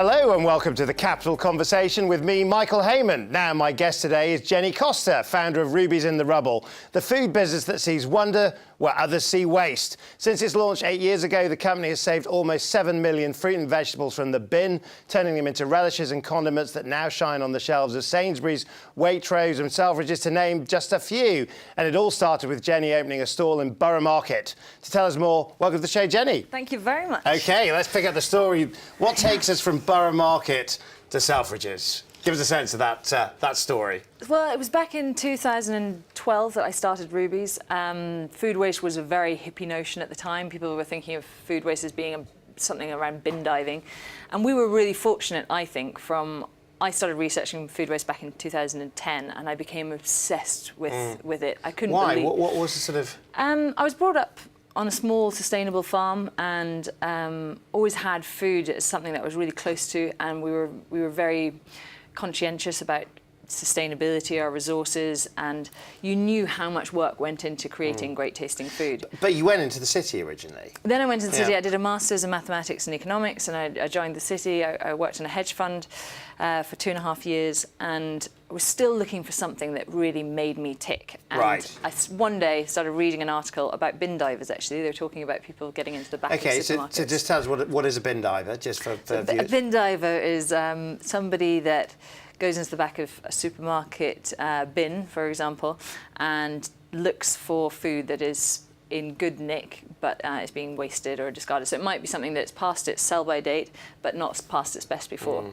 Hello and welcome to the Capital Conversation with me, Michael Hayman. Now, my guest today is Jenny Costa, founder of Rubies in the Rubble, the food business that sees wonder where others see waste. Since its launch 8 years ago, the company has saved almost 7 million fruit and vegetables from the bin, turning them into relishes and condiments that now shine on the shelves of Sainsbury's, Waitrose and Selfridges, to name just a few. And it all started with Jenny opening a stall in Borough Market. To tell us more, welcome to the show, Jenny. Thank you very much. OK, let's pick up the story. What takes us from Borough Market to Selfridges? Give us a sense of that story. Well, it was back in 2012 that I started Rubies. Food waste was a very hippie notion at the time. People were thinking of food waste as being something around bin diving. And we were really fortunate, I think, I started researching food waste back in 2010 and I became obsessed with it. I couldn't believe... Why? What was the sort of... I was brought up on a small sustainable farm and always had food as something that I was really close to, and we were very conscientious about sustainability, our resources, and you knew how much work went into creating great tasting food. But you went into the city originally. Then I went to the city. I did a master's in mathematics and economics, and I joined the city. I worked in a hedge fund for 2.5 years, and I was still looking for something that really made me tick. And I one day started reading an article about bin divers, actually. They were talking about people getting into the back of supermarkets. Okay, so just tell us what is a bin diver, just for viewers. A bin diver is somebody that goes into the back of a supermarket bin, for example, and looks for food that is in good nick but is being wasted or discarded. So it might be something that's past its sell-by date but not past its best before.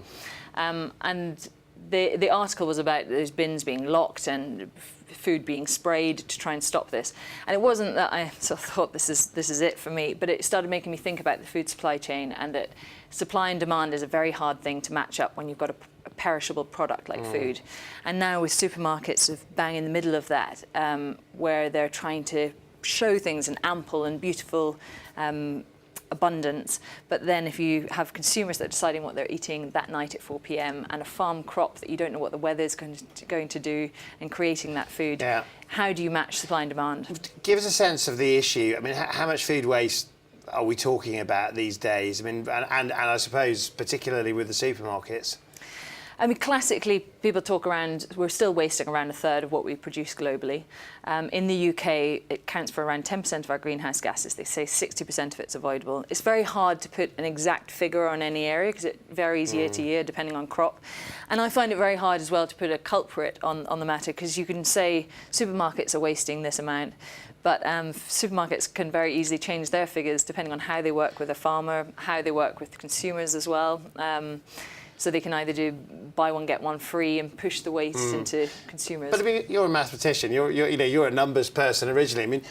And the article was about those bins being locked and food being sprayed to try and stop this. And it wasn't that I sort of thought this is it for me, but it started making me think about the food supply chain, and that supply and demand is a very hard thing to match up when you've got a perishable product like food. And now with supermarkets sort of bang in the middle of that, where they're trying to show things in ample and beautiful abundance, but then if you have consumers that are deciding what they're eating that night at 4 p.m. and a farm crop that you don't know what the weather is going to do and creating that food, how do you match supply and demand? Give us a sense of the issue. I mean, how much food waste are we talking about these days? I mean, and I suppose particularly with the supermarkets. I mean, classically, people talk around, we're still wasting around 1/3 of what we produce globally. In the UK, it counts for around 10% of our greenhouse gases. They say 60% of it's avoidable. It's very hard to put an exact figure on any area because it varies year to year depending on crop. And I find it very hard as well to put a culprit on the matter, because you can say supermarkets are wasting this amount, but supermarkets can very easily change their figures depending on how they work with a farmer, how they work with consumers as well. So they can either do buy one get one free and push the waste into consumers. But I mean, you're a mathematician. You're a numbers person originally. I mean,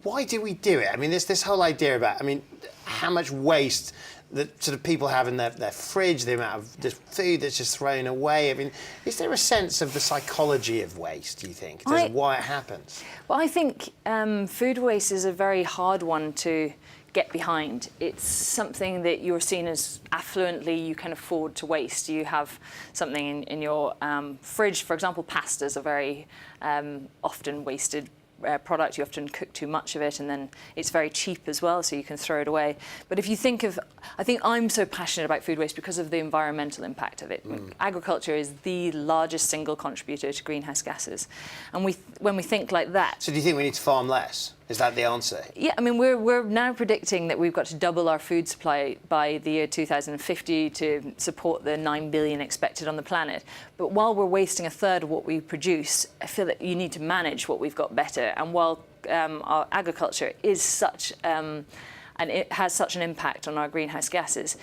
why do we do it? I mean, this whole idea about, I mean, how much waste that sort of people have in their fridge, the amount of just food that's just thrown away. I mean, is there a sense of the psychology of waste, do you think, in terms of why it happens? Well, I think food waste is a very hard one to get behind. It's something that you're seen as affluently you can afford to waste. You have something in your fridge, for example, pastas are very often wasted product. You often cook too much of it, and then it's very cheap as well, so you can throw it away. But if you think of, I think I'm so passionate about food waste because of the environmental impact of it. Agriculture is the largest single contributor to greenhouse gases, and when we think like that. So do you think we need to farm less? Is that the answer? Yeah, I mean, we're now predicting that we've got to double our food supply by the year 2050 to support the 9 billion expected on the planet. But while we're wasting 1/3 of what we produce, I feel that you need to manage what we've got better. And while our agriculture is such, and it has such an impact on our greenhouse gases,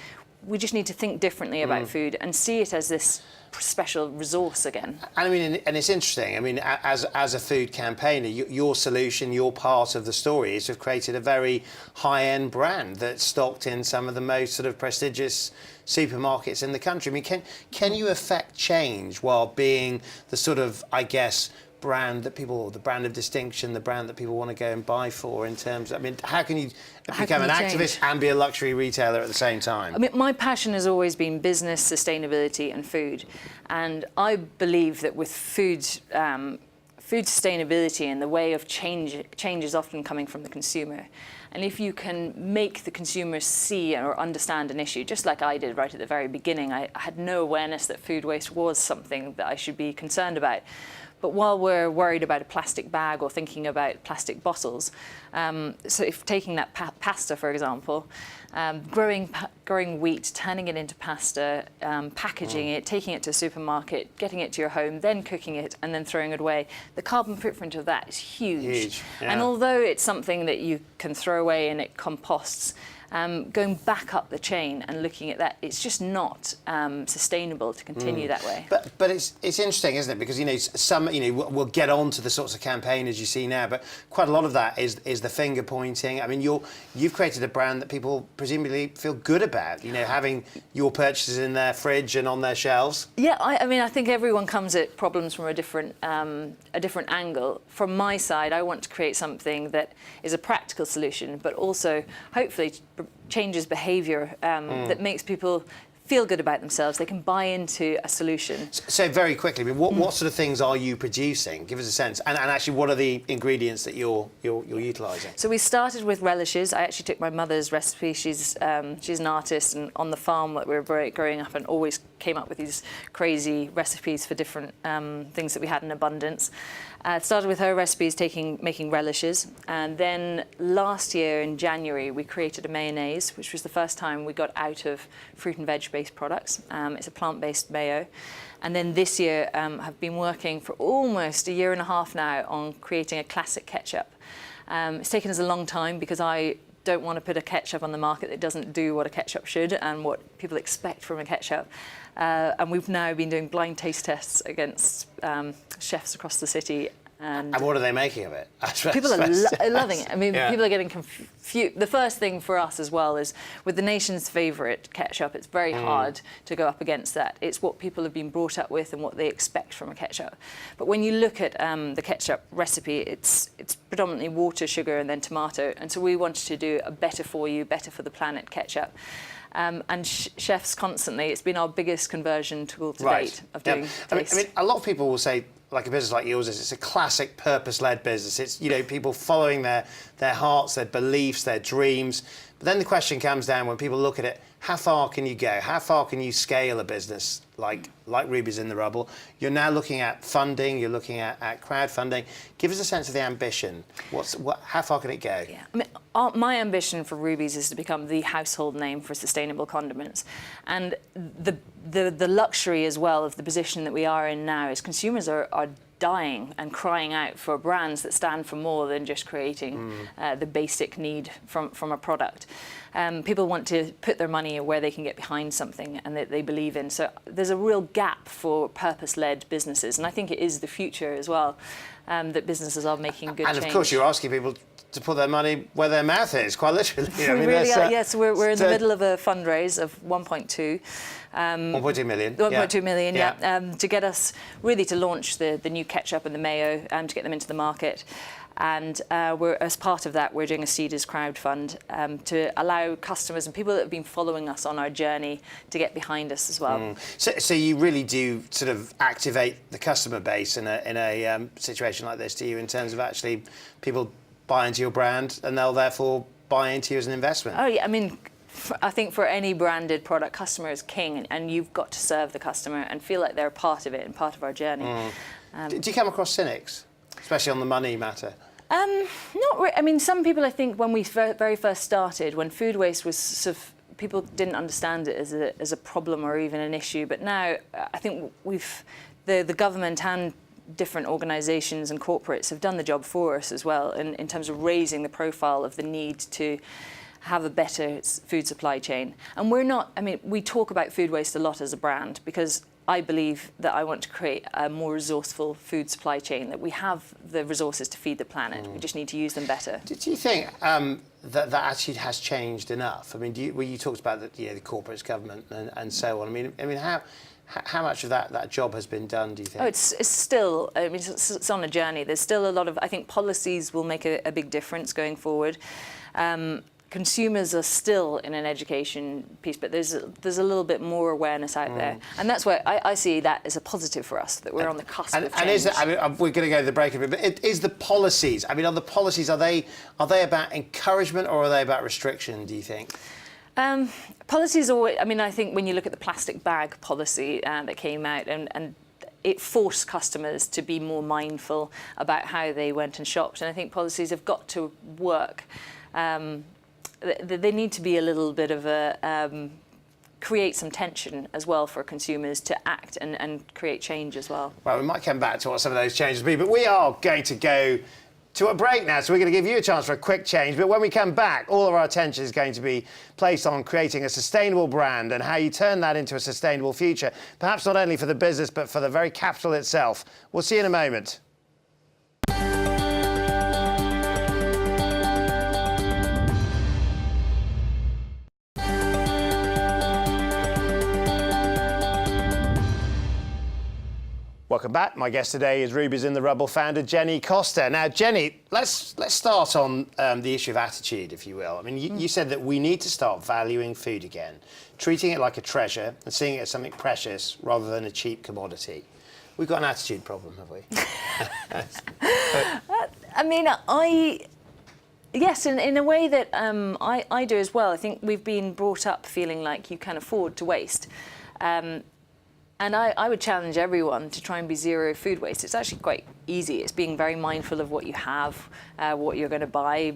we just need to think differently about food and see it as this special resource again. And I mean, and it's interesting. I mean, as a food campaigner, your solution, your part of the story is to have created a very high-end brand that's stocked in some of the most sort of prestigious supermarkets in the country. I mean, can you affect change while being the sort of, I guess, brand that people, the brand of distinction, the brand that people want to go and buy for, in terms of, I mean, how can you become an activist and be a luxury retailer at the same time? I mean, my passion has always been business, sustainability and food. And I believe that with food sustainability and the way of change is often coming from the consumer. And if you can make the consumer see or understand an issue, just like I did right at the very beginning, I had no awareness that food waste was something that I should be concerned about. But while we're worried about a plastic bag or thinking about plastic bottles, so if taking that pasta, for example, growing wheat, turning it into pasta, packaging it, taking it to a supermarket, getting it to your home, then cooking it and then throwing it away, the carbon footprint of that is huge. Yeah. And although it's something that you can throw away and it composts, going back up the chain and looking at that, it's just not sustainable to continue that way. But it's interesting, isn't it? Because we'll get on to the sorts of campaigners you see now, but quite a lot of that is the finger pointing. I mean, you've created a brand that people presumably feel good about. Having your purchases in their fridge and on their shelves. Yeah, I think everyone comes at problems from a different angle. From my side, I want to create something that is a practical solution, but also hopefully changes behaviour that makes people feel good about themselves. They can buy into a solution. So very quickly, I mean, what sort of things are you producing? Give us a sense. And actually, what are the ingredients that you're utilising? So we started with relishes. I actually took my mother's recipe. She's an artist, and on the farm that we were growing up, and always came up with these crazy recipes for different things that we had in abundance. Started with her recipes, making relishes, and then last year in January we created a mayonnaise, which was the first time we got out of fruit and veg-based products. It's a plant-based mayo. And then this year have been working for almost a year and a half now on creating a classic ketchup. It's taken us a long time because I don't want to put a ketchup on the market that doesn't do what a ketchup should and what people expect from a ketchup. And we've now been doing blind taste tests against chefs across the city. And what are they making of it? People are loving it. I mean, people are getting confused. The first thing for us as well is, with the nation's favourite ketchup, it's very hard to go up against that. It's what people have been brought up with and what they expect from a ketchup. But when you look at the ketchup recipe, it's predominantly water, sugar, and then tomato. And so we wanted to do a better for you, better for the planet ketchup. And chefs constantly, it's been our biggest conversion tool to date of doing taste. I mean, a lot of people will say, like a business like yours is, it's a classic purpose-led business. It's, people following their hearts, their beliefs, their dreams. But then the question comes down when people look at it, how far can you go? How far can you scale a business like Rubies in the Rubble? You're now looking at funding, you're looking at crowdfunding. Give us a sense of the ambition. How far can it go? Yeah. I mean, my ambition for Rubies is to become the household name for sustainable condiments. And the luxury as well of the position that we are in now is consumers are dying and crying out for brands that stand for more than just creating the basic need from a product. People want to put their money where they can get behind something and that they believe in. So there's a real gap for purpose-led businesses, and I think it is the future as well, that businesses are making good change. And of course, you're asking people to put their money where their mouth is, quite literally. We really are, yes. We're in the middle of a fundraise of 1.2. 1.2 million. 1.2 million, yeah. To get us really to launch the new ketchup and the mayo, to get them into the market. And as part of that, we're doing a Seeders crowdfund to allow customers and people that have been following us on our journey to get behind us as well. So you really do sort of activate the customer base in a situation like this, do you, in terms of actually people buy into your brand and they'll therefore buy into you as an investment? Oh yeah, I mean, I think for any branded product, customer is king, and you've got to serve the customer and feel like they're part of it and part of our journey. Do you come across cynics, especially on the money matter? Not really. I mean, some people, I think, when we very first started, when food waste was sort of, people didn't understand it as a problem or even an issue. But now, I think the government and different organisations and corporates have done the job for us as well in terms of raising the profile of the need to have a better food supply chain. And we talk about food waste a lot as a brand because I believe that I want to create a more resourceful food supply chain, that we have the resources to feed the planet. We just need to use them better. Do you think that attitude has changed enough? I mean, you talked about the corporates, government, and so on. I mean, how much of that job has been done, do you think? Oh, it's still, I mean, it's on a journey. There's still a lot of, I think policies will make a big difference going forward. consumers are still in an education piece, but there's a little bit more awareness out there, and that's where I see that as a positive for us, that we're on the cusp of change. And is it, I mean, we're going to go to the break a bit, but is the policies? I mean, are the policies, are they about encouragement or are they about restriction? Do you think? Policies always. I mean, I think when you look at the plastic bag policy that came out, and it forced customers to be more mindful about how they went and shopped, and I think policies have got to work. They need to be a little bit of a create some tension as well for consumers to act and create change as well. Well, we might come back to what some of those changes will be, but we are going to go to a break now, so we're going to give you a chance for a quick change. But when we come back, all of our attention is going to be placed on creating a sustainable brand and how you turn that into a sustainable future, perhaps not only for the business, but for the very capital itself. We'll see you in a moment. Welcome back. My guest today is Rubies in the Rubble founder Jenny Costa. Now, Jenny, let's start on the issue of attitude, if you will. I mean, you said that we need to start valuing food again, treating it like a treasure and seeing it as something precious rather than a cheap commodity. We've got an attitude problem, have we? I mean, yes, in a way that I do as well. I think we've been brought up feeling like you can afford to waste. And I would challenge everyone to try and be zero food waste. It's actually quite easy. It's being very mindful of what you have, what you're going to buy,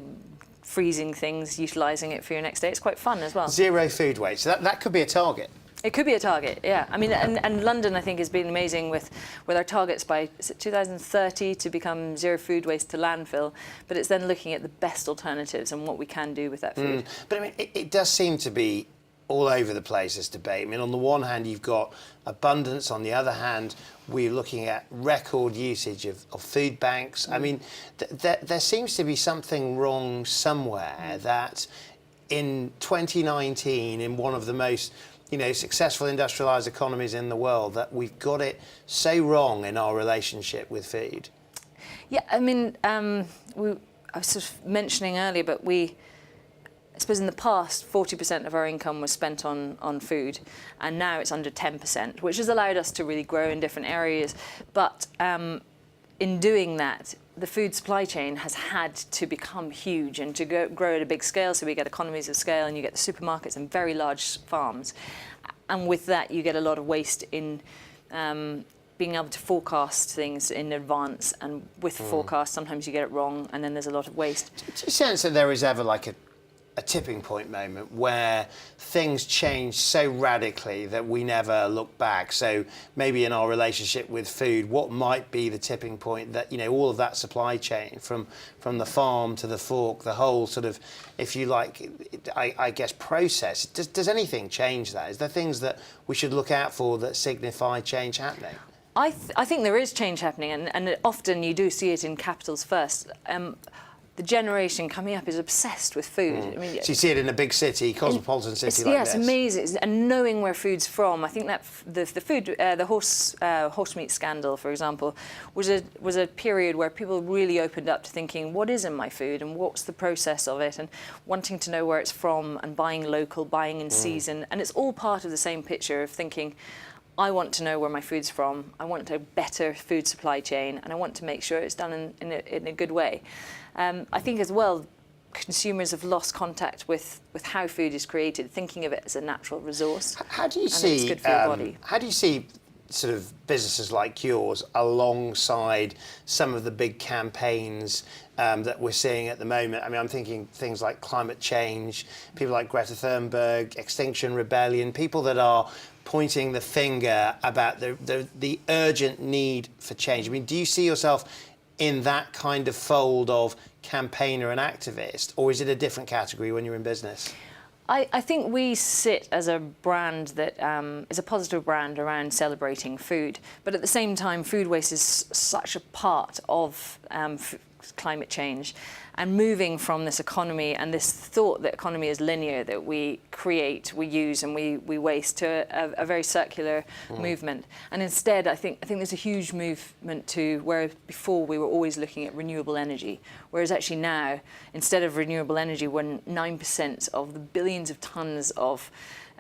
freezing things, utilising it for your next day. It's quite fun as well. Zero food waste. That could be a target. It could be a target, yeah. I mean, and London, I think, has been amazing with our targets by 2030 to become zero food waste to landfill. But it's then looking at the best alternatives and what we can do with that food. But I mean, it does seem to be all over the place, this debate. I mean, on the one hand, you've got abundance. On the other hand, we're looking at record usage of food banks. I mean, there seems to be something wrong somewhere that in 2019, in one of the most successful industrialised economies in the world, that we've got it so wrong in our relationship with food. Yeah, I mean, I was sort of mentioning earlier, but I suppose in the past, 40% of our income was spent on food, and now it's under 10%, which has allowed us to really grow in different areas. But in doing that, the food supply chain has had to become huge and to grow at a big scale, so we get economies of scale and you get the supermarkets and very large farms. And with that, you get a lot of waste in being able to forecast things in advance, and with forecast, sometimes you get it wrong, and then there's a lot of waste. Do you sense that there is ever like a tipping point moment where things change so radically that we never look back? So maybe in our relationship with food, what might be the tipping point that, all of that supply chain from the farm to the fork, the whole sort of, if you like, I guess, process, does anything change that? Is there things that we should look out for that signify change happening? I think there is change happening, and often you do see it in capitals first. The generation coming up is obsessed with food. I mean, so you see it in a big city, cosmopolitan city like this. Yeah, it's amazing. And knowing where food's from, I think that the horse meat scandal, for example, was a period where people really opened up to thinking, what is in my food and what's the process of it, and wanting to know where it's from and buying local, buying in season. And it's all part of the same picture of thinking, I want to know where my food's from, I want a better food supply chain, and I want to make sure it's done in a good way. I think as well, consumers have lost contact with how food is created, thinking of it as a natural resource. How do you see? It's good for your body. How do you see sort of businesses like yours alongside some of the big campaigns that we're seeing at the moment? I mean, I'm thinking things like climate change, people like Greta Thunberg, Extinction Rebellion, people that are pointing the finger about the urgent need for change. I mean, do you see yourself in that kind of fold of campaigner and activist, or is it a different category when you're in business? I think we sit as a brand that is a positive brand around celebrating food, but at the same time, food waste is such a part of climate change, and moving from this economy and this thought that economy is linear, that we create, we use, and we waste, to a very circular movement. And instead, I think there's a huge movement to where before we were always looking at renewable energy, whereas actually now, instead of renewable energy, when 9% of the billions of tons of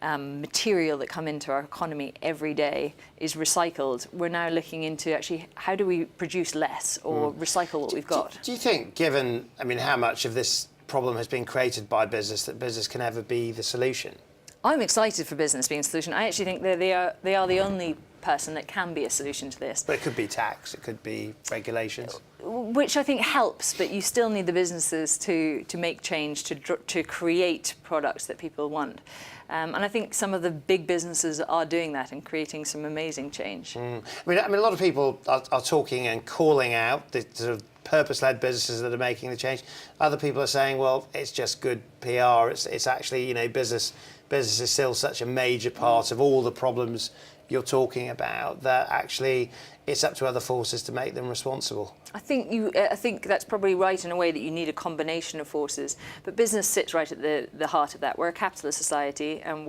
material that come into our economy every day is recycled, we're now looking into actually how do we produce less or recycle what we've got. Do you think, given, I mean, how much of this problem has been created by business, that business can ever be the solution? I'm excited for business being a solution. I actually think that they are the only person that can be a solution to this. But it could be tax, it could be regulations. Which I think helps, but you still need the businesses to make change, to create products that people want. And I think some of the big businesses are doing that and creating some amazing change. I mean, a lot of people are talking and calling out the sort of purpose-led businesses that are making the change. Other people are saying, well, it's just good PR. It's actually, you know, business is still such a major part of all the problems you're talking about, that actually it's up to other forces to make them responsible. I think that's probably right in a way, that you need a combination of forces, but business sits right at the heart of that. We're a capitalist society, and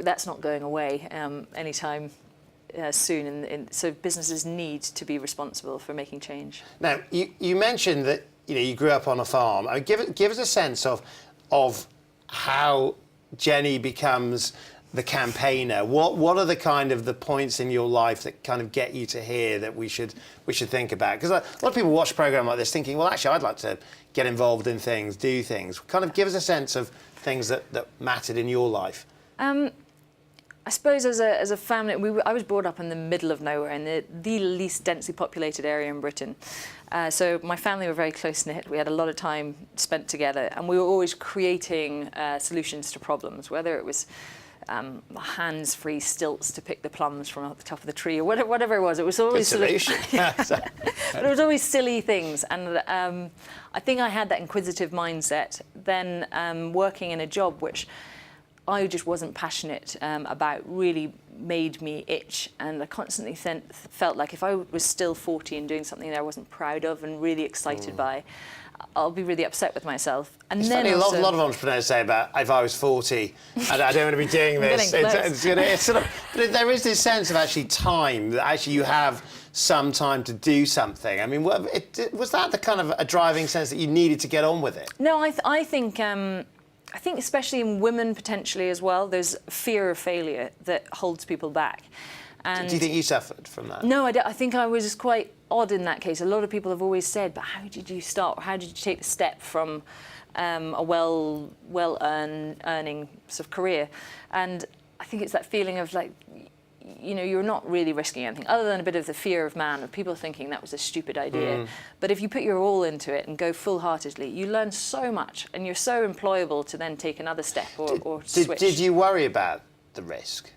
that's not going away anytime soon. And so businesses need to be responsible for making change. Now, you mentioned that you grew up on a farm. I mean, give us a sense of how Jenny becomes the campaigner. What are the kind of the points in your life that kind of get you to here that we should think about? Because a lot of people watch a programme like this thinking, well, actually, I'd like to get involved in things, do things. Kind of give us a sense of things that mattered in your life. I suppose as a family, I was brought up in the middle of nowhere, in the least densely populated area in Britain. So my family were very close-knit. We had a lot of time spent together, and we were always creating solutions to problems, whether it was hands-free stilts to pick the plums from up the top of the tree, or whatever it was. It was always solution. But it was always silly things, and I think I had that inquisitive mindset. Then working in a job which I just wasn't passionate about really made me itch, and I constantly felt like if I was still 40 and doing something that I wasn't proud of and really excited by, I'll be really upset with myself. And it's then funny, a lot of entrepreneurs say about, if I was 40, I don't want to be doing this. It's sort of, but there is this sense of actually time, that actually you have some time to do something. I mean, was that the kind of a driving sense that you needed to get on with it? No, I think especially in women potentially as well, there's fear of failure that holds people back. And do you think you suffered from that? No, I think I was quite odd in that case. A lot of people have always said, but how did you start? How did you take the step from a well-earning sort of career? And I think it's that feeling of like, you're not really risking anything other than a bit of the fear of man, of people thinking that was a stupid idea. But if you put your all into it and go full-heartedly, you learn so much, and you're so employable to then take another step or switch. Did you worry about the risk?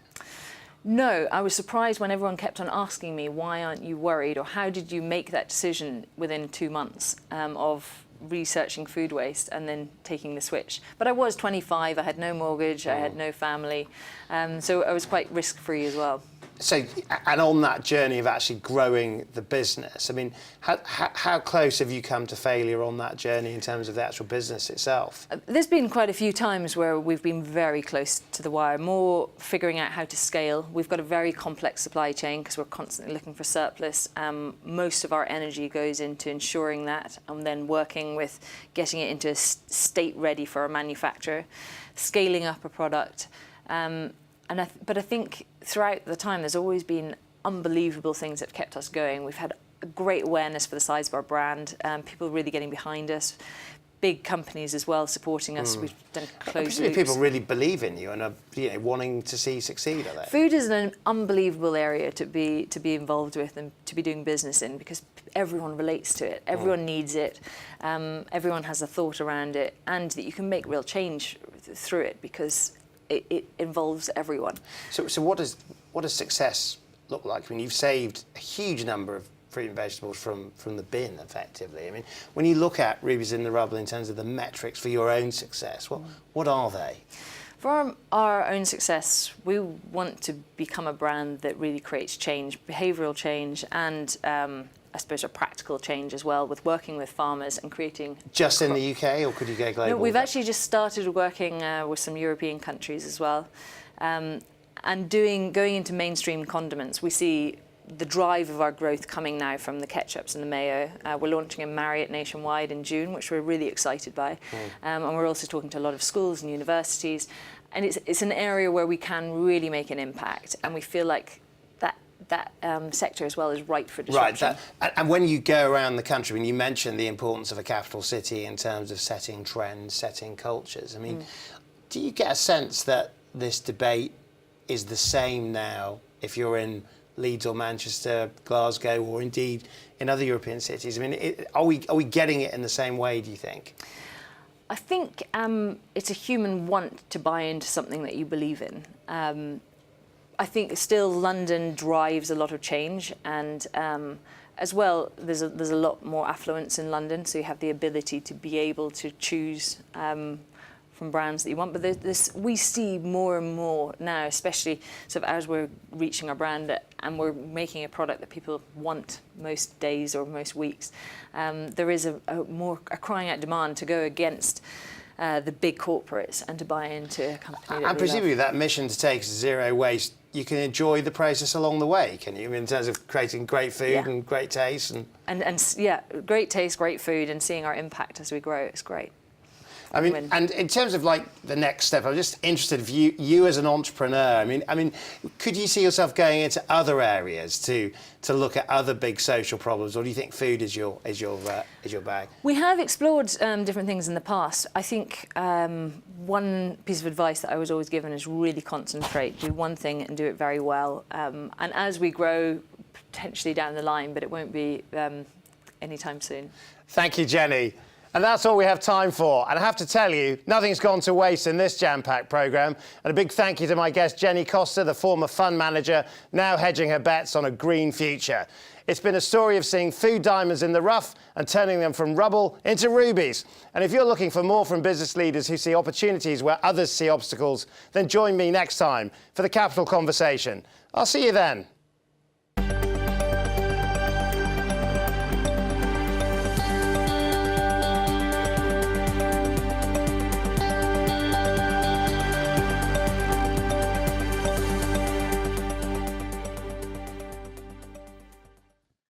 No, I was surprised when everyone kept on asking me, why aren't you worried, or how did you make that decision within 2 months of researching food waste and then taking the switch. But I was 25, I had no mortgage, I had no family, so I was quite risk-free as well. So, and on that journey of actually growing the business, I mean, how close have you come to failure on that journey in terms of the actual business itself? There's been quite a few times where we've been very close to the wire, more figuring out how to scale. We've got a very complex supply chain because we're constantly looking for surplus. Most of our energy goes into ensuring that, and then working with getting it into a state ready for a manufacturer, scaling up a product. But I think throughout the time, there's always been unbelievable things that have kept us going. We've had a great awareness for the size of our brand, people really getting behind us, big companies as well supporting us. We've done closed loops. People really believe in you and are wanting to see you succeed, are they? Food is an unbelievable area to be involved with and to be doing business in, because everyone relates to it, everyone needs it, everyone has a thought around it, and that you can make real change through it because it involves everyone. So what does success look like? I mean, you've saved a huge number of fruit and vegetables from the bin, effectively. I mean, when you look at Rubies in the Rubble in terms of the metrics for your own success, what are they? For our own success, we want to become a brand that really creates change, behavioural change, and I suppose, a practical change as well with working with farmers and creating. Just in the UK, or could you go global? No, we've actually just started working with some European countries as well, and going into mainstream condiments. We see the drive of our growth coming now from the ketchups and the mayo. We're launching a Marriott nationwide in June, which we're really excited by, and we're also talking to a lot of schools and universities. And it's an area where we can really make an impact, and we feel like that sector as well is ripe for disruption. Right, and when you go around the country, when you mention the importance of a capital city in terms of setting trends, setting cultures, I mean, do you get a sense that this debate is the same now if you're in Leeds or Manchester, Glasgow, or indeed in other European cities? I mean, are we getting it in the same way, do you think? I think it's a human want to buy into something that you believe in. I think still London drives a lot of change, and as well, there's a lot more affluence in London, so you have the ability to be able to choose from brands that you want. But we see more and more now, especially sort of as we're reaching our brand and we're making a product that people want most days or most weeks. There is a crying out demand to go against the big corporates and to buy into a company that and presumably that mission to take zero waste, you can enjoy the process along the way, can you? In terms of creating great food and great taste and yeah, great taste, great food, and seeing our impact as we grow. It's great. I mean, and in terms of like the next step, I'm just interested if you as an entrepreneur. I mean, could you see yourself going into other areas to look at other big social problems, or do you think food is your bag? We have explored different things in the past. I think one piece of advice that I was always given is really concentrate, do one thing and do it very well. And as we grow, potentially down the line, but it won't be anytime soon. Thank you, Jenny. And that's all we have time for. And I have to tell you, nothing's gone to waste in this jam-packed programme. And a big thank you to my guest, Jenny Costa, the former fund manager, now hedging her bets on a green future. It's been a story of seeing food diamonds in the rough and turning them from rubble into rubies. And if you're looking for more from business leaders who see opportunities where others see obstacles, then join me next time for the Capital Conversation. I'll see you then.